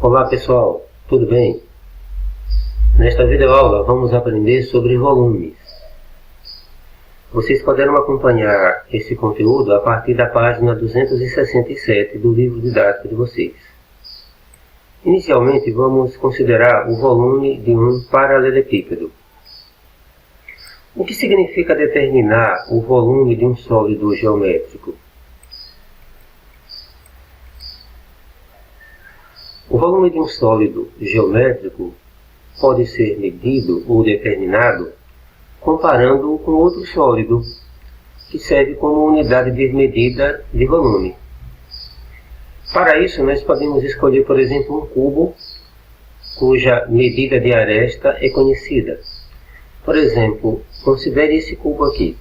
Olá pessoal, tudo bem? Nesta videoaula vamos aprender sobre volumes. Vocês poderão acompanhar esse conteúdo a partir da página 267 do livro didático de vocês. Inicialmente vamos considerar o volume de um paralelepípedo. O que significa determinar o volume de um sólido geométrico? O volume de um sólido geométrico pode ser medido ou determinado comparando-o com outro sólido, que serve como unidade de medida de volume. Para isso, nós podemos escolher, por exemplo, um cubo cuja medida de aresta é conhecida. Por exemplo, considere esse cubo aqui.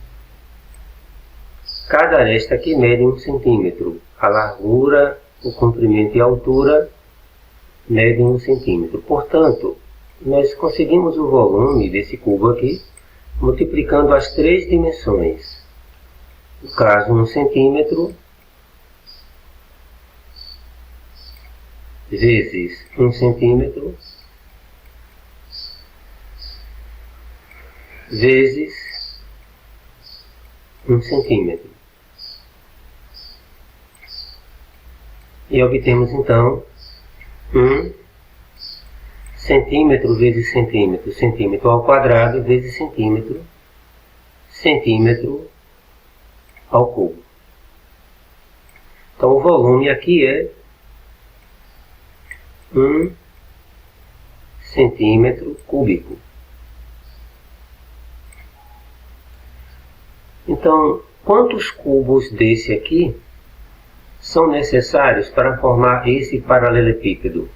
Cada aresta aqui mede 1 centímetro. A largura, o comprimento e a altura medem 1 centímetro. Portanto, nós conseguimos o volume desse cubo aqui multiplicando as 3 dimensões. No caso, 1 centímetro vezes 1 centímetro vezes 1 centímetro. E obtemos então 1 centímetro vezes centímetro, centímetro ao quadrado vezes centímetro, centímetro ao cubo. Então o volume aqui é 1 centímetro cúbico. Então, quantos cubos desse aqui são necessários para formar esse paralelepípedo,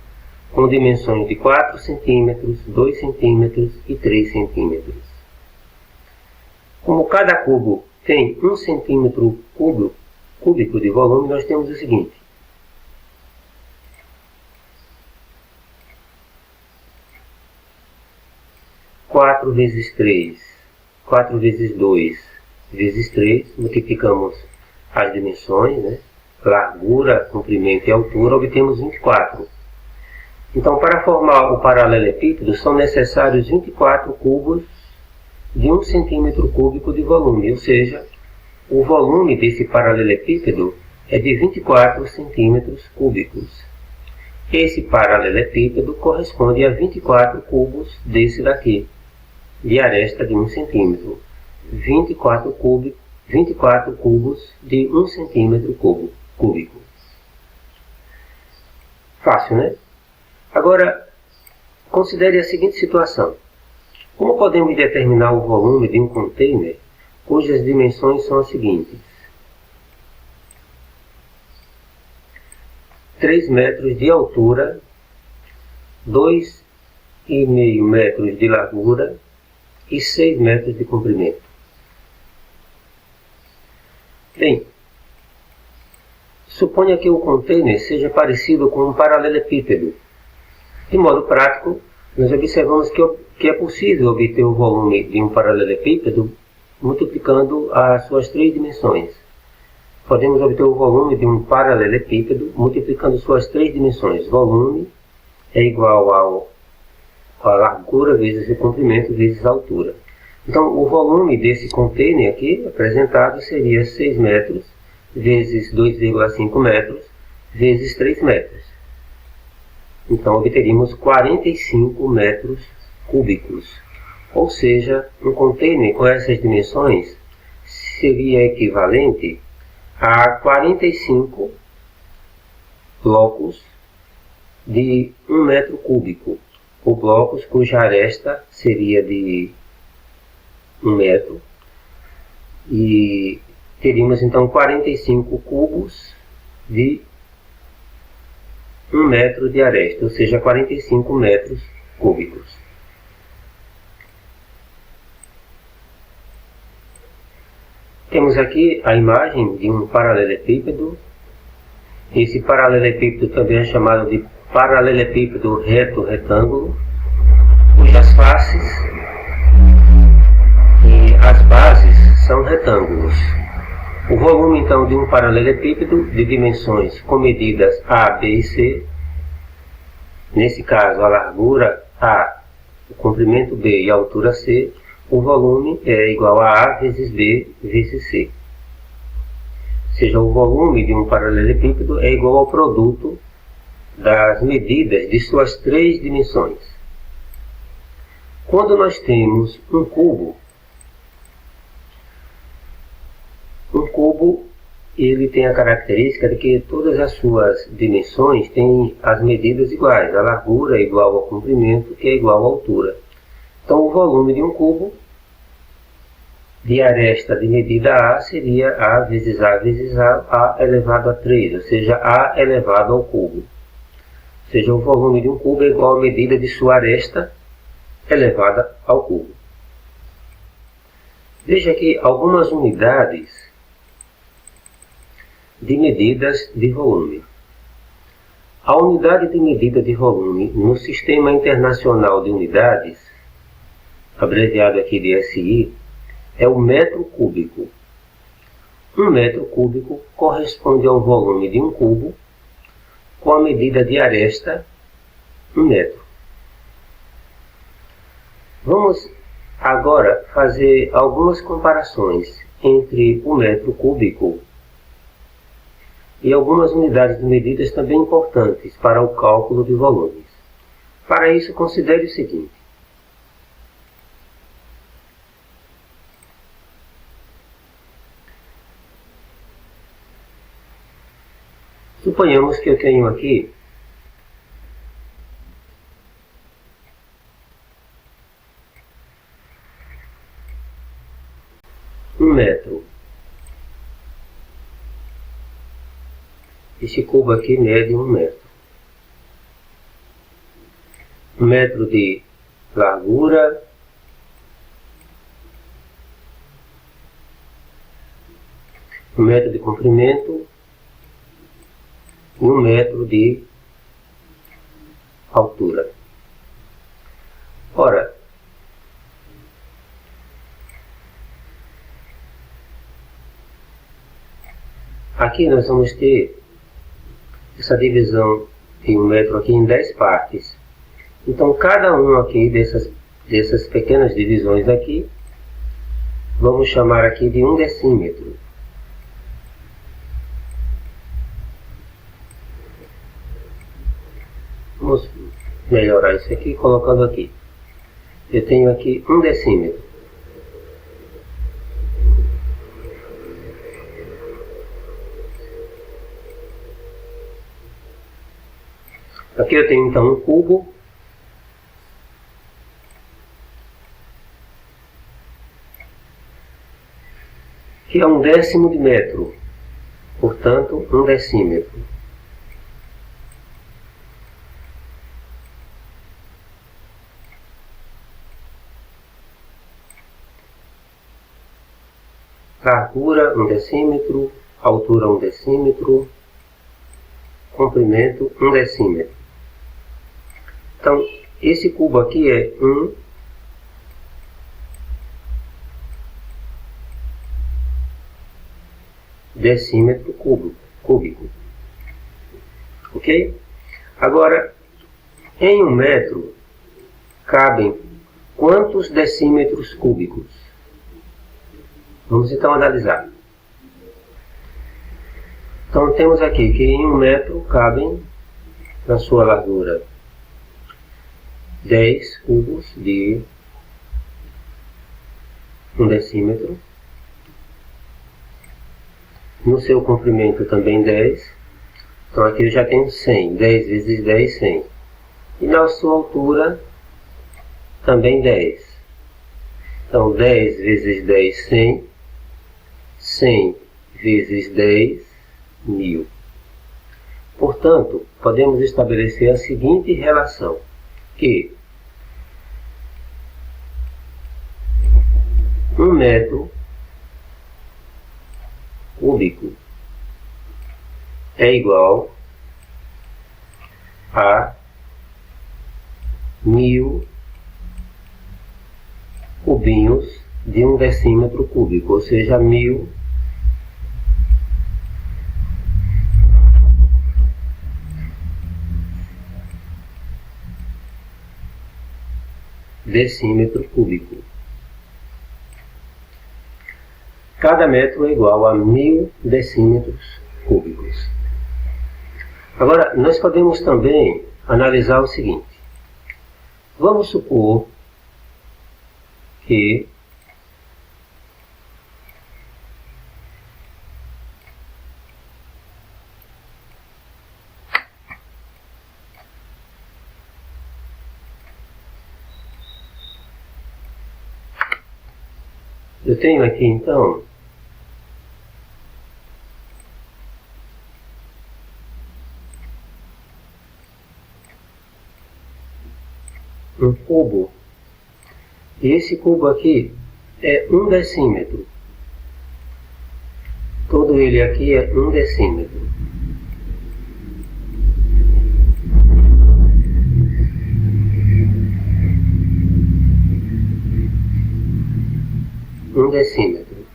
com dimensões de 4 centímetros, 2 centímetros e 3 centímetros? Como cada cubo tem 1 centímetro cúbico de volume, nós temos o seguinte. Quatro vezes 3, 4 vezes 2 vezes 3, multiplicamos as dimensões, né? Largura, comprimento e altura, obtemos 24. Então, para formar o paralelepípedo, são necessários 24 cubos de 1 centímetro cúbico de volume, ou seja, o volume desse paralelepípedo é de 24 centímetros cúbicos. Esse paralelepípedo corresponde a 24 cubos desse daqui, de aresta de 1 centímetro. 24 cubos de 1 centímetro cúbico. Fácil, né? Agora, considere a seguinte situação. Como podemos determinar o volume de um container cujas dimensões são as seguintes? 3 metros de altura, 2,5 metros de largura e 6 metros de comprimento. Bem, suponha que o container seja parecido com um paralelepípedo. De modo prático, nós observamos que é possível obter o volume de um paralelepípedo multiplicando as suas 3 dimensões. Podemos obter o volume de um paralelepípedo multiplicando suas 3 dimensões. Volume é igual a largura vezes o comprimento vezes a altura. Então, o volume desse container aqui apresentado seria 6 metros vezes 2,5 metros vezes 3 metros. Então, obteríamos 45 metros cúbicos. Ou seja, um container com essas dimensões seria equivalente a 45 blocos de 1 metro cúbico, ou blocos cuja aresta seria de 1 metro, e teríamos então 45 cubos de 1 metro de aresta, ou seja, 45 metros cúbicos. Temos aqui a imagem de um paralelepípedo. Esse paralelepípedo também é chamado de paralelepípedo reto-retângulo, cujas faces e as bases são retângulos. O volume, então, de um paralelepípedo de dimensões com medidas A, B e C nesse caso a largura A, o comprimento B e a altura C, o volume é igual a A vezes B vezes C. Ou seja, o volume de um paralelepípedo é igual ao produto das medidas de suas três dimensões. Quando nós temos um cubo ele tem a característica de que todas as suas dimensões têm as medidas iguais. A largura é igual ao comprimento, que é igual à altura. Então, o volume de um cubo de aresta de medida A seria A vezes A elevado a 3, ou seja, A elevado ao cubo. Ou seja, o volume de um cubo é igual à medida de sua aresta elevada ao cubo. Veja aqui algumas unidades de medidas de volume. A unidade de medida de volume no Sistema Internacional de Unidades, abreviado aqui de SI, é o metro cúbico. Um metro cúbico corresponde ao volume de um cubo com a medida de aresta 1 metro. Vamos agora fazer algumas comparações entre o metro cúbico e algumas unidades de medidas também importantes para o cálculo de volumes. Para isso, considere o seguinte. Suponhamos que eu tenho aqui um metro. Esse cubo aqui mede 1 metro. 1 metro de largura, 1 metro de comprimento e 1 metro de altura. Ora, aqui nós vamos ter essa divisão de 1 metro aqui em 10 partes. Então, cada um aqui dessas pequenas divisões aqui, vamos chamar aqui de 1 decímetro. Vamos melhorar isso aqui colocando aqui. Eu tenho aqui 1 decímetro. Aqui eu tenho então um cubo. Que é 1/10 de metro. Portanto, 1 decímetro. Largura 1 decímetro, altura 1 decímetro, comprimento 1 decímetro. Então, esse cubo aqui é 1 decímetro cúbico. Ok? Agora, em 1 metro, cabem quantos decímetros cúbicos? Vamos então analisar. Então, temos aqui que em 1 metro cabem, na sua largura, 10 cubos de 1 decímetro. No seu comprimento também 10. Então aqui eu já tenho 100. 10 vezes 10, 100. E na sua altura também 10. Então 10 vezes 10, 100. 100 vezes 10, 1000. Portanto, podemos estabelecer a seguinte relação, que 1 metro cúbico é igual a 1000 cubinhos de 1 decímetro cúbico, ou seja, 1000 1000 decímetro cúbico. Cada metro é igual a 1000 decímetros cúbicos. Agora, nós podemos também analisar o seguinte. Vamos supor que eu tenho aqui então um cubo, e esse cubo aqui é 1 decímetro. Todo ele aqui é 1 decímetro. Um decímetro.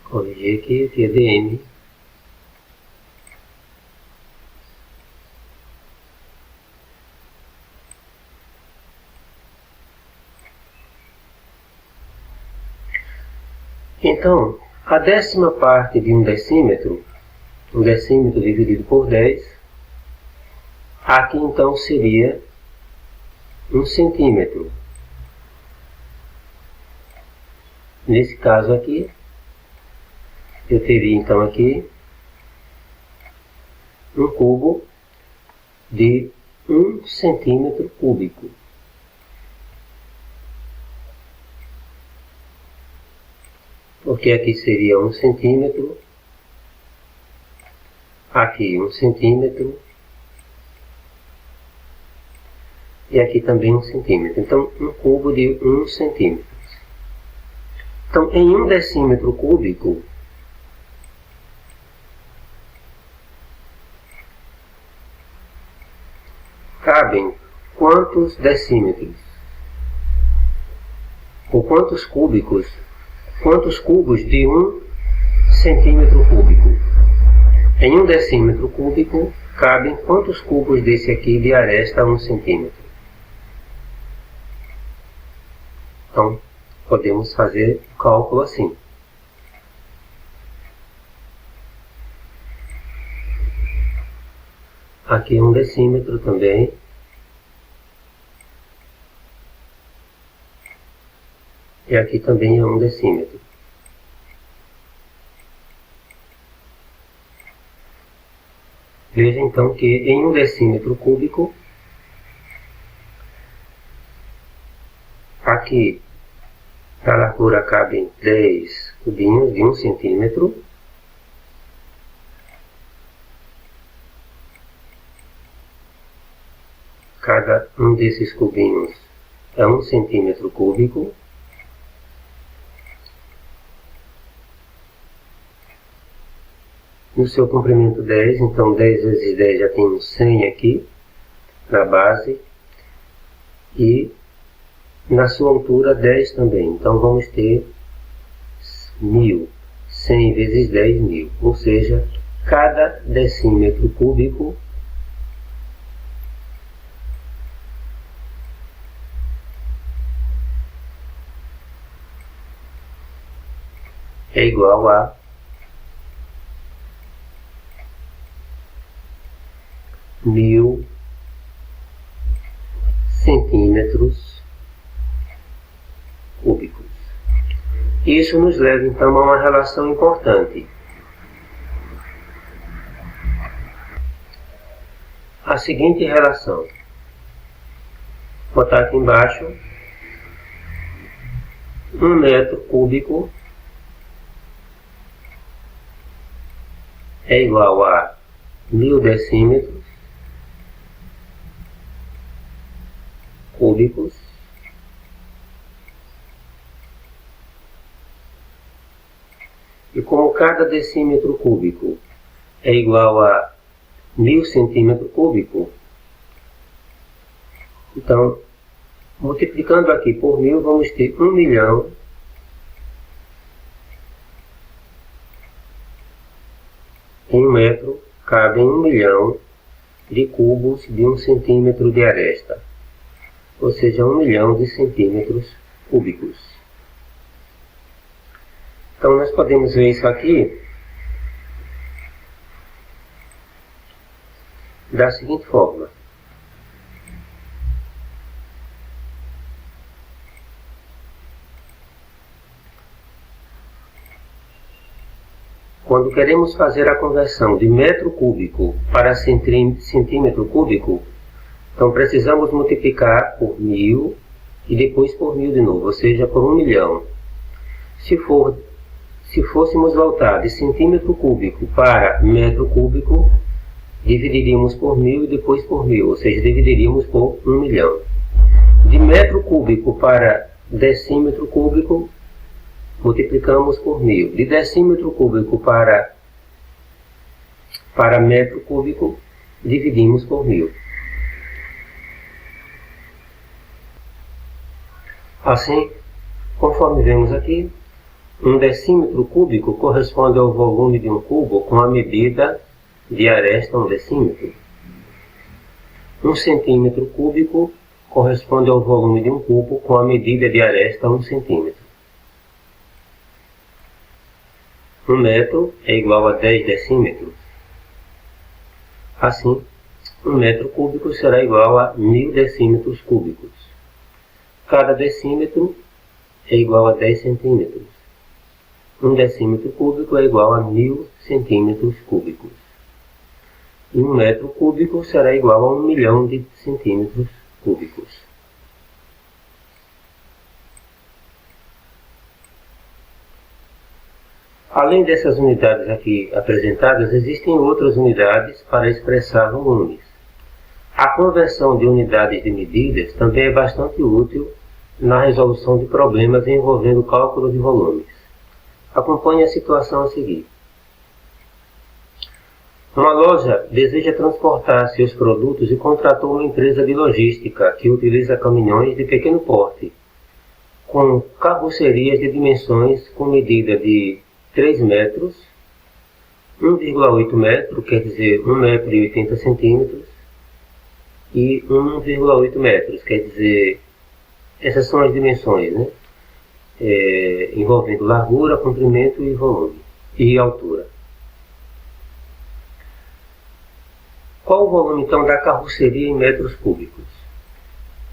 Corrigir aqui é dm. Então, a 10ª parte de 1 decímetro dividido por 10, aqui então seria 1 centímetro. Nesse caso aqui, eu teria então aqui um cubo de 1 centímetro cúbico. Porque aqui seria 1 centímetro, aqui 1 centímetro, e aqui também 1 centímetro. Então, um cubo de 1 centímetro. Então, em 1 decímetro cúbico, cabem quantos decímetros? Ou quantos cúbicos? Quantos cubos de 1 centímetro cúbico? Em 1 decímetro cúbico, cabem quantos cubos desse aqui de aresta a 1 centímetro? Então, podemos fazer o cálculo assim. Aqui é 1 decímetro também. E aqui também é 1 decímetro. Veja então que em 1 decímetro cúbico, aqui na largura cabem 10 cubinhos de 1 centímetro. Cada um desses cubinhos é 1 centímetro cúbico. No seu comprimento 10, então 10 vezes 10 já temos 100 aqui na base. E na sua altura 10 também. Então vamos ter 1000. 100 vezes 10, 1000. Ou seja, cada decímetro cúbico é igual a 1000 centímetros cúbicos. Isso nos leva então a uma relação importante. A seguinte relação. Vou botar aqui embaixo. 1 metro cúbico é igual a 1000 decímetros cúbicos e como cada decímetro cúbico é igual a 1000 centímetros cúbicos, então multiplicando aqui por 1000 vamos ter 1 milhão em 1 metro, cabe em 1 milhão de cubos de 1 centímetro de aresta, ou seja, 1 milhão de centímetros cúbicos. Então nós podemos ver isso aqui da seguinte forma. Quando queremos fazer a conversão de metro cúbico para centímetro cúbico, então precisamos multiplicar por 1000 e depois por 1000 de novo, ou seja, por 1 milhão. Se fôssemos voltar de centímetro cúbico para metro cúbico, dividiríamos por 1000 e depois por 1000, ou seja, dividiríamos por 1 milhão. De metro cúbico para decímetro cúbico, multiplicamos por 1000. De decímetro cúbico para metro cúbico, dividimos por 1000. Assim, conforme vemos aqui, 1 decímetro cúbico corresponde ao volume de um cubo com a medida de aresta 1 decímetro. 1 centímetro cúbico corresponde ao volume de um cubo com a medida de aresta 1 centímetro. 1 metro é igual a 10 decímetros. Assim, 1 metro cúbico será igual a 1000 decímetros cúbicos. Cada decímetro é igual a 10 centímetros. 1 decímetro cúbico é igual a 1000 centímetros cúbicos. E 1 metro cúbico será igual a 1 milhão de centímetros cúbicos. Além dessas unidades aqui apresentadas, existem outras unidades para expressar volumes. A conversão de unidades de medidas também é bastante útil na resolução de problemas envolvendo cálculo de volumes. Acompanhe a situação a seguir. Uma loja deseja transportar seus produtos e contratou uma empresa de logística que utiliza caminhões de pequeno porte, com carrocerias de dimensões com medida de 3 metros, 1,8 metro, quer dizer 1 metro e 80 centímetros, e 1,8 metros, quer dizer, essas são as dimensões, né? Envolvendo largura, comprimento e volume, e altura. Qual o volume então da carroceria em metros cúbicos?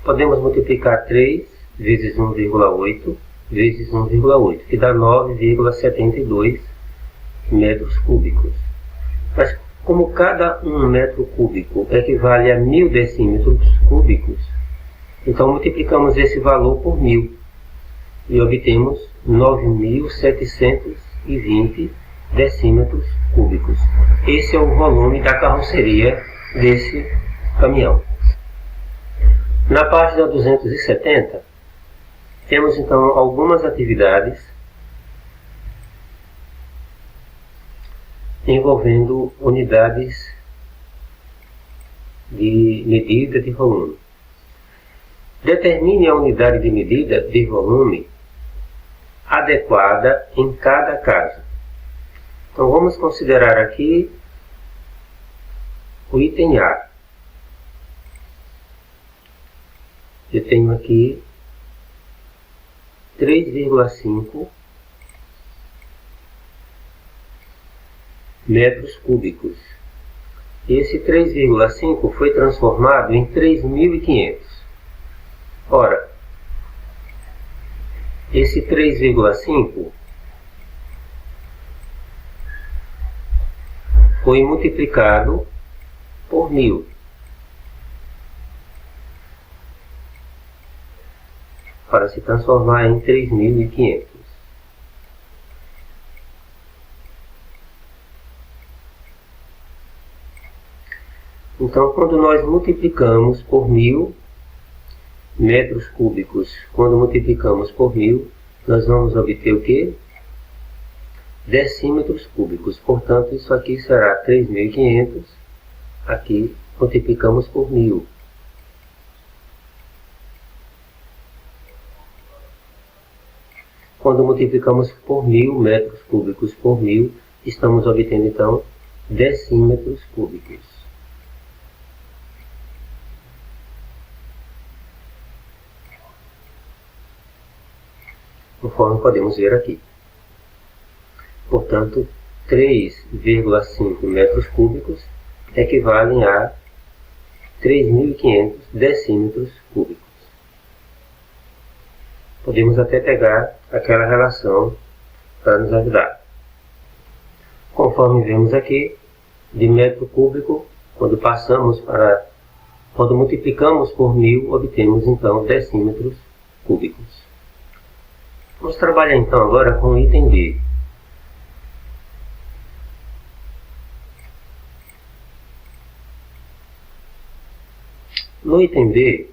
Podemos multiplicar 3 vezes 1,8 vezes 1,8, que dá 9,72 metros cúbicos. Mas como cada 1 metro cúbico equivale a 1000 decímetros cúbicos, então multiplicamos esse valor por 1000 e obtemos 9.720 decímetros cúbicos. Esse é o volume da carroceria desse caminhão. Na página 270, temos então algumas atividades envolvendo unidades de medida de volume. Determine a unidade de medida de volume adequada em cada caso. Então vamos considerar aqui o item A. Eu tenho aqui 3,5 metros cúbicos. Esse 3,5 foi transformado em 3.500. Ora, esse 3,5 foi multiplicado por 1000. Para se transformar em 3.500. Então, quando nós multiplicamos por 1000 metros cúbicos, quando multiplicamos por 1000, nós vamos obter o quê? Decímetros cúbicos. Portanto, isso aqui será 3.500. Aqui multiplicamos por 1000. Quando multiplicamos por 1000 metros cúbicos por 1000, estamos obtendo então decímetros cúbicos. conforme podemos ver aqui. Portanto, 3,5 metros cúbicos equivalem a 3.500 decímetros cúbicos. Podemos até pegar aquela relação para nos ajudar. Conforme vemos aqui, de metro cúbico, quando multiplicamos por 1000, obtemos então decímetros cúbicos. Vamos trabalhar então agora com o item D. No item B,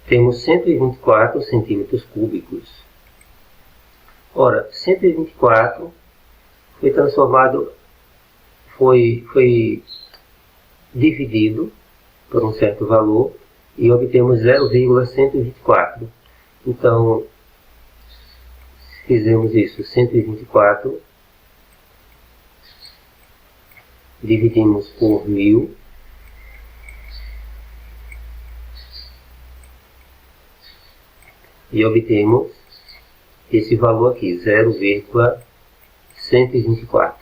temos 124 centímetros cúbicos. Ora, 124 foi transformado, foi dividido por um certo valor e obtemos 0,124. Então, se fizermos isso, 124 dividimos por 1000, e obtemos esse valor aqui, 0,124.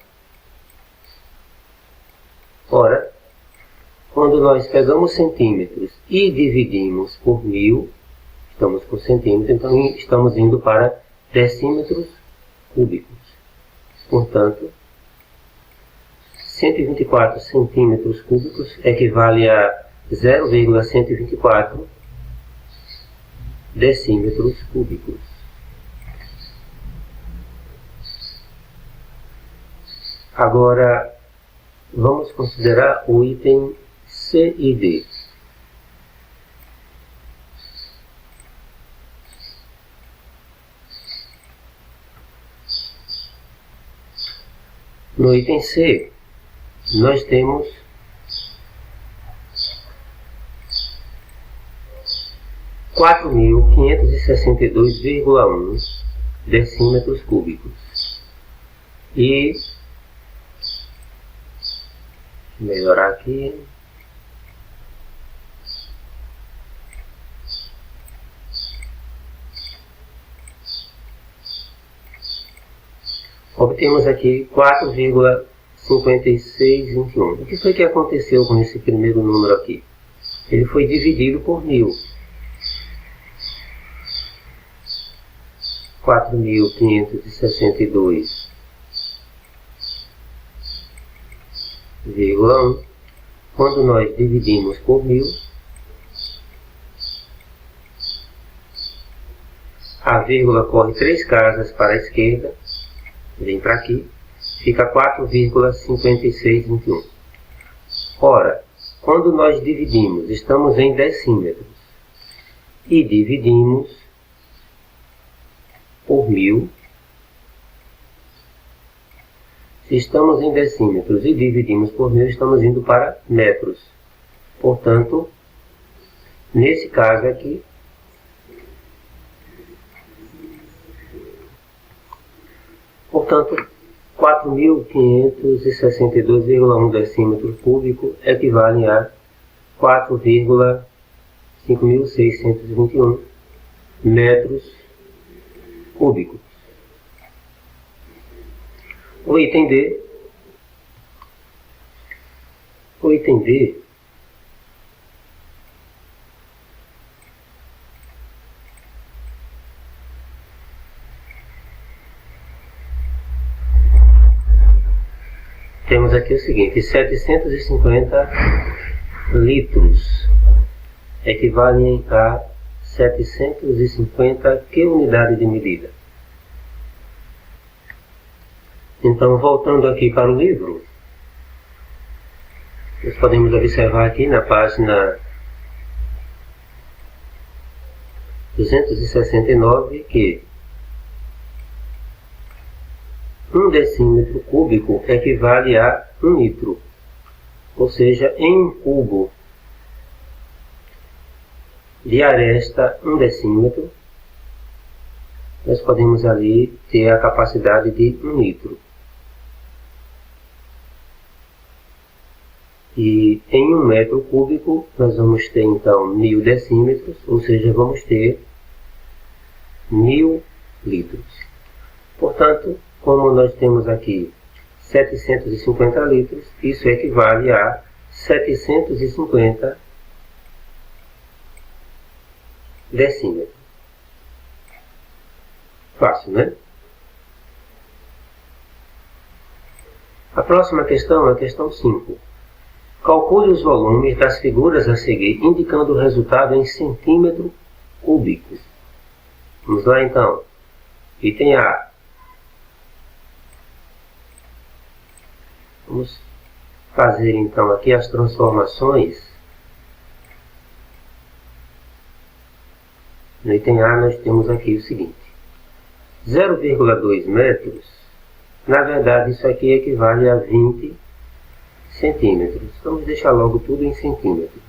Ora, quando nós pegamos centímetros e dividimos por 1000, estamos com centímetros, então estamos indo para decímetros cúbicos. Portanto, 124 centímetros cúbicos equivale a 0,124 decímetros cúbicos. Agora, vamos considerar o item C e D. No item C, nós temos 4.562,1 decímetros cúbicos. E, vou melhorar aqui, obtemos aqui 4,5621. O que foi que aconteceu com esse primeiro número aqui? Ele foi dividido por 1000. 4.562,1. Quando nós dividimos por 1000, a vírgula corre 3 casas para a esquerda, vem para aqui, fica 4,5621. Ora, quando nós dividimos, estamos em decímetros, e dividimos por 1000, se estamos em decímetros e dividimos por 1000, estamos indo para metros. Portanto, nesse caso aqui, portanto, 4.562,1 decímetro cúbico equivale a 4,5621 metros cúbicos. O item D. Temos aqui o seguinte, 750 litros equivalem a 750 que unidade de medida? Então, voltando aqui para o livro, nós podemos observar aqui na página 269 que 1 decímetro cúbico equivale a 1 litro, ou seja, em um cubo de aresta 1 decímetro, nós podemos ali ter a capacidade de 1 litro. E em 1 metro cúbico nós vamos ter então 1000 decímetros, ou seja, vamos ter 1000 litros. Portanto, como nós temos aqui 750 litros, isso equivale a 750 decímetros. Fácil, né? A próxima questão é a questão 5. Calcule os volumes das figuras a seguir, indicando o resultado em centímetro cúbico. Vamos lá então. Item A. Vamos fazer então aqui as transformações. No item A nós temos aqui o seguinte. 0,2 metros, na verdade isso aqui equivale a 20 centímetros. Vamos deixar logo tudo em centímetros.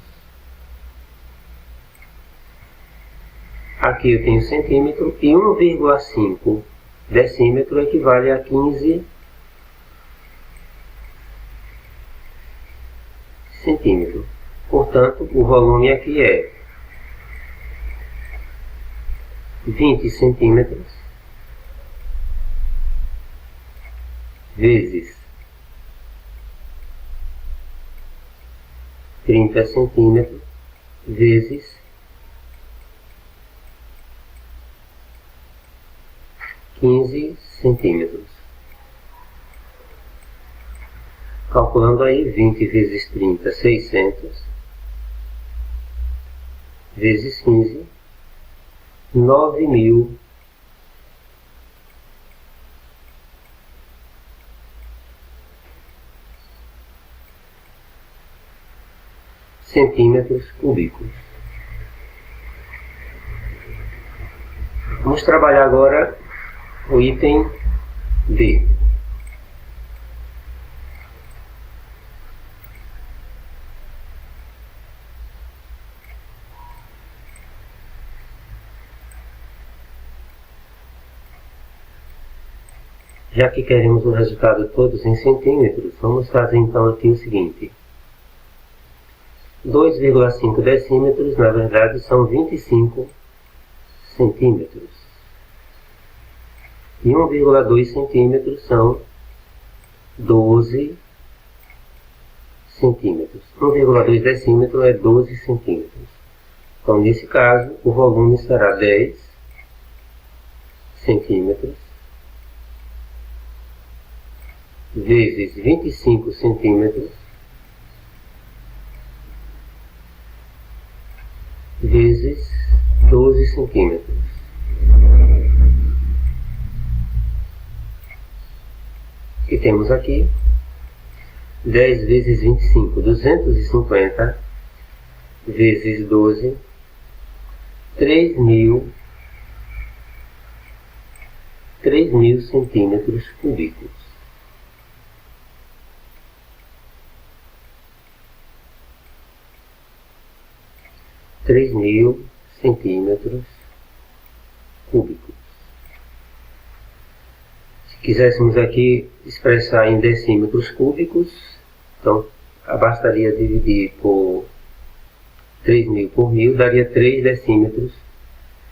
Aqui eu tenho centímetro e 1,5 decímetro equivale a 15 centímetros. Portanto, o volume aqui é 20 centímetros vezes 30 centímetros vezes 15 centímetros. Calculando aí 20 vezes 30, 600, vezes 15, 9.000 centímetros cúbicos. Vamos trabalhar agora o item D. Já que queremos o resultado todos em centímetros, vamos fazer então aqui o seguinte. 2,5 decímetros, na verdade, são 25 centímetros. E 1,2 centímetros são 12 centímetros. 1,2 decímetro é 12 centímetros. Então, nesse caso, o volume será 10 centímetros vezes 25 centímetros vezes 12 centímetros. E temos aqui 10 vezes 25, 250 vezes 12, 3.000 centímetros cúbicos. 3.000 centímetros cúbicos. Se quiséssemos aqui expressar em decímetros cúbicos, então bastaria dividir por 3.000 por 1.000, daria 3 decímetros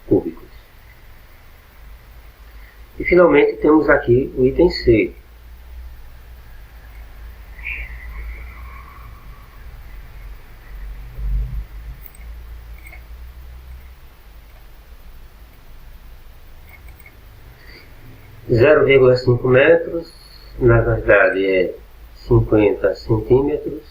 cúbicos. E finalmente temos aqui o item C. Zero vírgula 5 metros, na verdade é 50 centímetros.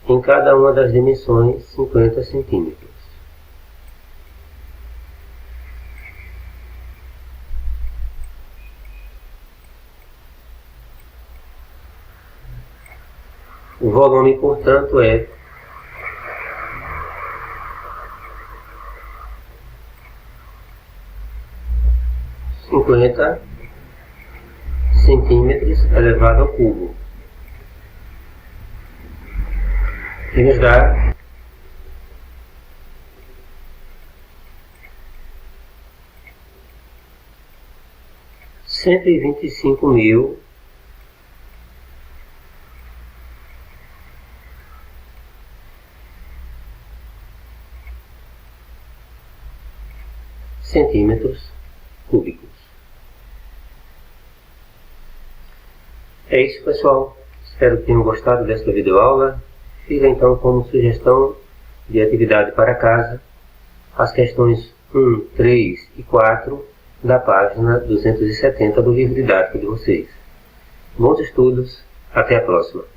Em cada uma das dimensões, 50 centímetros. O volume, portanto, é 50 centímetros elevado ao cubo. Que nos dá 125.000 centímetros cúbicos. É isso, pessoal. Espero que tenham gostado desta videoaula. Fica então como sugestão de atividade para casa as questões 1, 3 e 4 da página 270 do livro didático de vocês. Bons estudos, até a próxima!